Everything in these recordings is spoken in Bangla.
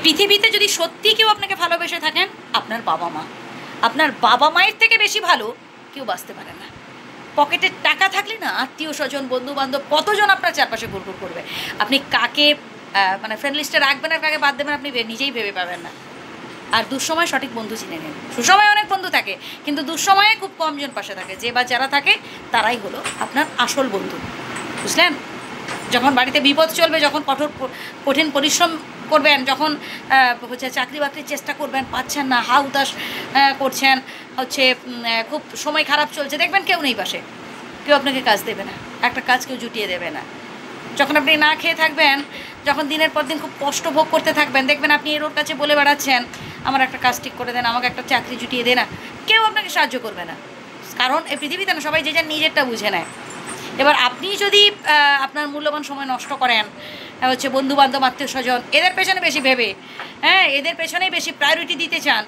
পৃথিবীতে যদি সত্যি কেউ আপনাকে ভালোবেসে থাকেন, আপনার বাবা মা। আপনার বাবা মায়ের থেকে বেশি ভালো কেউ বাঁচতে পারে না। পকেটে টাকা থাকলে না আত্মীয় স্বজন বন্ধু বান্ধব কতজন আপনার চারপাশে ঘুরঘুর করবে। আপনি কাকে মানে ফ্রেন্ড লিস্টে রাখবেন আর কাকে বাদ দেবেন আপনি নিজেই ভেবে পাবেন না। আর দুঃসময় সঠিক বন্ধু চিনে নেন। সুসময় অনেক বন্ধু থাকে, কিন্তু দুঃসময়ে খুব কমজন পাশে থাকে। যে বা যারা থাকে তারাই হলো আপনার আসল বন্ধু, বুঝলেন? যখন বাড়িতে বিপদ চলবে, যখন কঠিন পরিশ্রম করবেন, যখন হচ্ছে চাকরি বাকরির চেষ্টা করবেন, পাচ্ছেন না, হা উদাস করছেন, হচ্ছে খুব সময় খারাপ চলছে, দেখবেন কেউ নেই পাশে, কেউ আপনাকে কাজ দেবে না, একটা কাজ কেউ জুটিয়ে দেবে না। যখন আপনি না খেয়ে থাকবেন, যখন দিনের পর দিন খুব কষ্ট ভোগ করতে থাকবেন, দেখবেন আপনি এর ওর কাছে বলে বেড়াচ্ছেন আমার একটা কাজ ঠিক করে দেন, আমাকে একটা চাকরি জুটিয়ে দে না, কেউ আপনাকে সাহায্য করবে না। কারণ এই পৃথিবীতে না সবাই যে যার নিজেরটা বুঝে নেয়। এবার আপনি যদি আপনার মূল্যবান সময় নষ্ট করেন হচ্ছে বন্ধু বান্ধব আত্মীয় স্বজন এদের পেছনে বেশি ভেবে, এদের পেছনেই বেশি প্রায়োরিটি দিতে চান,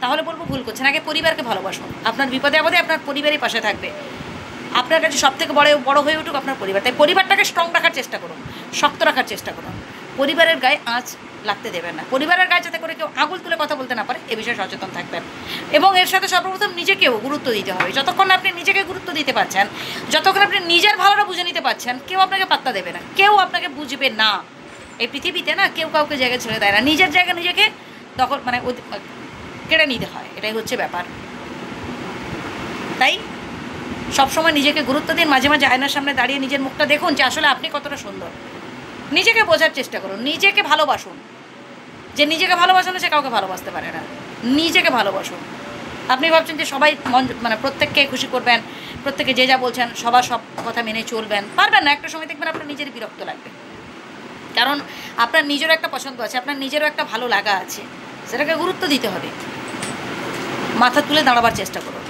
তাহলে বলবো ভুল করছেন। আগে পরিবারকে ভালোবাসুন। আপনার বিপদে আপদে আপনার পরিবারই পাশে থাকবে। আপনার কাছে সবথেকে বড় হয়ে উঠুক আপনার পরিবার। তাই পরিবারটাকে স্ট্রং রাখার চেষ্টা করুন, শক্ত রাখার চেষ্টা করুন। পরিবারের গায়ে আঁচ লাগতে দেবেন না। পরিবারের গায়ে যাতে করে কেউ আঙুল তুলে কথা বলতে না পারে এ বিষয়ে সচেতন থাকবেন। এবং এর সাথে সর্বপ্রথম নিজেকেও গুরুত্ব দিতে হবে। যতক্ষণ আপনি নিজেকে গুরুত্ব দিতে পারছেন, যতক্ষণ আপনি নিজের ভালোটা বুঝে নিতে পারছেন, কেউ আপনাকে পাত্তা দেবে না, কেউ আপনাকে বুঝবে না। এই পৃথিবীতে না কেউ কাউকে জায়গা ছেড়ে দেয় না। নিজের জায়গা নিজেকে দখল মানে কেড়ে নিতে হয়, এটাই হচ্ছে ব্যাপার। তাই সবসময় নিজেকে গুরুত্ব দিন। মাঝে মাঝে আয়নার সামনে দাঁড়িয়ে নিজের মুখটা দেখুন যে আসলে আপনি কতটা সুন্দর। নিজেকে বোঝার চেষ্টা করুন, নিজেকে ভালোবাসুন। যে নিজেকে ভালোবাসে না সে কাউকে ভালোবাসতে পারে না। নিজেকে ভালোবাসুন। আপনি ভাবছেন যে সবাই মানে প্রত্যেককে খুশি করবেন, প্রত্যেকে যে যা বলছেন সবার সব কথা মেনে চলবেন, পারবেন না। একটা সময় দেখবেন আপনার নিজেরই বিরক্ত লাগবে। কারণ আপনার নিজেরও একটা পছন্দ আছে, আপনার নিজেরও একটা ভালো লাগা আছে, সেটাকে গুরুত্ব দিতে হবে। মাথা তুলে দাঁড়াবার চেষ্টা করুন,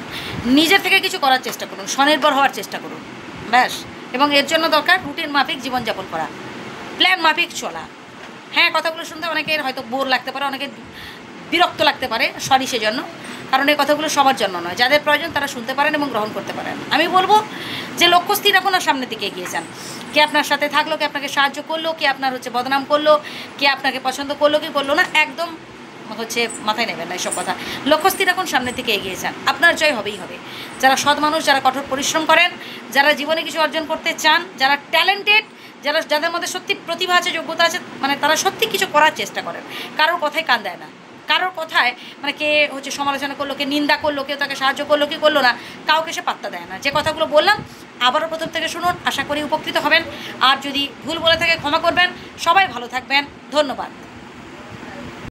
নিজের থেকে কিছু করার চেষ্টা করুন, স্বনির্ভর হওয়ার চেষ্টা করুন, ব্যাস। এবং এর জন্য দরকার রুটিন মাফিক জীবনযাপন করা, প্ল্যান মাফিক চলা। হ্যাঁ, কথাগুলো শুনতে অনেকের হয়তো বোর লাগতে পারে, অনেকের বিরক্ত লাগতে পারে, সরি সেজন্য। কারণ এই কথাগুলো সবার জন্য নয়। যাদের প্রয়োজন তারা শুনতে পারেন এবং গ্রহণ করতে পারেন। আমি বলবো যে লক্ষ্য স্থির রাখুন আর সামনের দিকে এগিয়ে যান। কে আপনার সাথে থাকলো, কে আপনাকে সাহায্য করলো, কে আপনার হচ্ছে বদনাম করলো, কে আপনাকে পছন্দ করলো কি করলো না, একদম হচ্ছে মাথায় নেবেন না এসব কথা। লক্ষ্য স্থির রাখুন, সামনের দিকে এগিয়ে যান, আপনার জয় হবেই হবে। যারা সৎ মানুষ, যারা কঠোর পরিশ্রম করেন, যারা জীবনে কিছু অর্জন করতে চান, যারা ট্যালেন্টেড, যাদের মধ্যে সত্যি প্রতিভা আছে, যোগ্যতা আছে, মানে তারা সত্যি কিছু করার চেষ্টা করেন। কারোর কথায় কান দেয় না, কারোর কথায় মানে কে হচ্ছে সমালোচনা করলো, কে নিন্দা করলো, কেউ তাকে সাহায্য করলো কি করলো না, কাউকে সে পাত্তা দেয় না। যে কথাগুলো বললাম আবারও প্রথম থেকে শুনুন, আশা করি উপকৃত হবেন। আর যদি ভুল বলে থাকে ক্ষমা করবেন। সবাই ভালো থাকবেন, ধন্যবাদ।